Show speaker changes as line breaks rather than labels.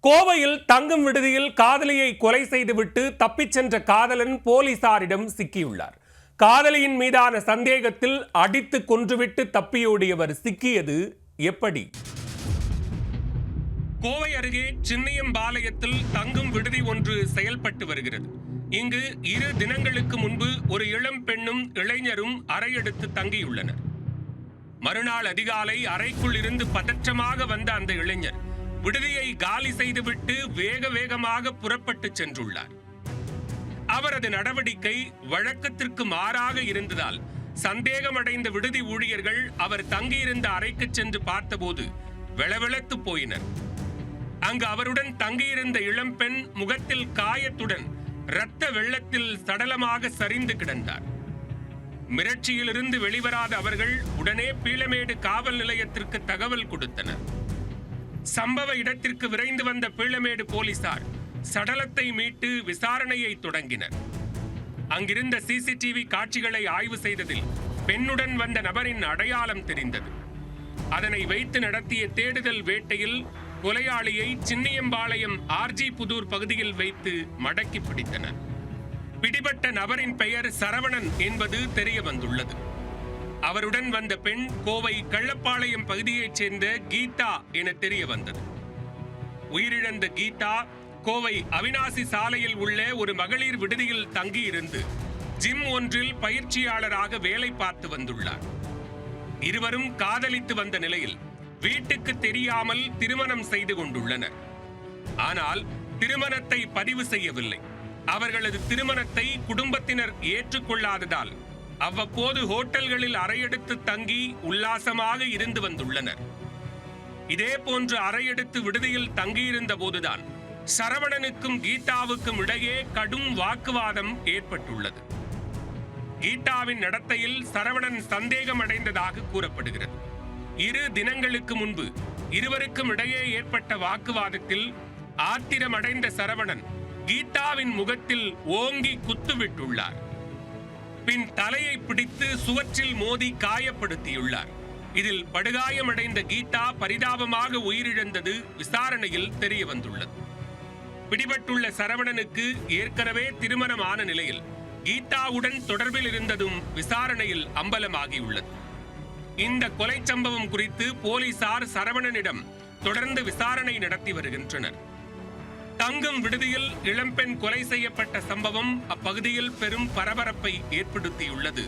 கோவையில் தங்கும் விடுதியில் காதலியை கொலை செய்துவிட்டு தப்பிச் சென்ற காதலன் போலீசாரிடம் சிக்கியுள்ளார். காதலியின் மீதான சந்தேகத்தில் அடித்து கொன்றுவிட்டு தப்பியோடியவர் சிக்கியது எப்படி? கோவை அருகே சின்னியம்பாளையத்தில் தங்கும் விடுதி ஒன்று செயல்பட்டு வருகிறது. இங்கு 2 தினங்களுக்கு முன்பு ஒரு இளம் பெண்ணும் இளைஞரும் அறையெடுத்து தங்கியுள்ளனர். மறுநாள் அதிகாலை அறைக்குள் இருந்து பதற்றமாக வந்த அந்த இளைஞர் விடுதியை காலி செய்துவிட்டு வேகமாக புறப்பட்டு சென்றுள்ளார். அவரது நடவடிக்கை வழக்கத்திற்கு மாறாக இருந்ததால் சந்தேகமடைந்த விடுதி ஊழியர்கள் அவர் தங்கியிருந்த அறைக்கு சென்று பார்த்தபோது வெளவெளத்து போயினர். அங்கு அவருடன் தங்கியிருந்த இளம்பெண் முகத்தில் காயத்துடன் இரத்த வெள்ளத்தில் சடலமாக சரிந்து கிடந்தார். மிரட்சியிலிருந்து வெளிவராத அவர்கள் உடனே பீளமேடு காவல் நிலையத்திற்கு தகவல் கொடுத்தனர். சம்பவ இடத்திற்கு விரைந்து வந்த பீளமேடு போலீசார் சடலத்தை மீட்டு விசாரணையை தொடங்கினர். அங்கிருந்த சிசிடிவி காட்சிகளை ஆய்வு செய்ததில் பெண்ணுடன் வந்த நபரின் அடையாளம் தெரிந்தது. அதனை வைத்து நடத்திய தேடுதல் வேட்டையில் கொலையாளியை சின்னியம்பாளையம் ஆர்ஜி புதூர் பகுதியில் வைத்து மடக்கி பிடித்தனர். பிடிபட்ட நபரின் பெயர் சரவணன் என்பது தெரிய வந்துள்ளது. அவருடன் வந்த பெண் கோவை கள்ளப்பாளையம் பகுதியைச் சேர்ந்த கீதா என தெரிய வந்தது. உயிரிழந்த கீதா கோவை அவினாசி சாலையில் உள்ள ஒரு மகளிர் விடுதியில் தங்கியிருந்து ஜிம் ஒன்றில் பயிற்சியாளராக வேலை பார்த்து வந்துள்ளார். இருவரும் காதலித்து வந்த நிலையில் வீட்டுக்கு தெரியாமல் திருமணம் செய்து கொண்டுள்ளனர். ஆனால் திருமணத்தை பதிவு செய்யவில்லை. அவர்களது திருமணத்தை குடும்பத்தினர் ஏற்றுக்கொள்ளாததால் அவ்வப்போது ஹோட்டல்களில் அறையெடுத்து தங்கி உல்லாசமாக இருந்து வந்துள்ளனர். இதே போன்று அறையெடுத்து விடுதியில் தங்கியிருந்த போதுதான் சரவணனுக்கும் கீதாவுக்கும் இடையே கடும் வாக்குவாதம் ஏற்பட்டுள்ளது. கீதாவின் நடத்தையில் சரவணன் சந்தேகம் அடைந்ததாக கூறப்படுகிறது. 2 தினங்களுக்கு முன்பு இருவருக்கும் இடையே ஏற்பட்ட வாக்குவாதத்தில் ஆத்திரமடைந்த சரவணன் கீதாவின் முகத்தில் ஓங்கி குத்துவிட்டுள்ளார். பின் தலையை பிடித்து சுவற்றில் மோதி காயப்படுத்தியுள்ளார். இதில் படுகாயமடைந்த கீதா பரிதாபமாக உயிரிழந்தது விசாரணையில் தெரிய வந்துள்ளது. பிடிபட்டுள்ள சரவணனுக்கு ஏற்கனவே திருமணமான நிலையில் கீதாவுடன் தொடர்பில் இருந்ததும் விசாரணையில் அம்பலமாகியுள்ளது. இந்த கொலை சம்பவம் குறித்து போலீசார் சரவணனிடம் தொடர்ந்து விசாரணை நடத்தி வருகின்றனர். தங்கும் விடுதியில் இளம்பெண் கொலை செய்யப்பட்ட சம்பவம் அப்பகுதியில் பெரும் பரபரப்பை ஏற்படுத்தியுள்ளது.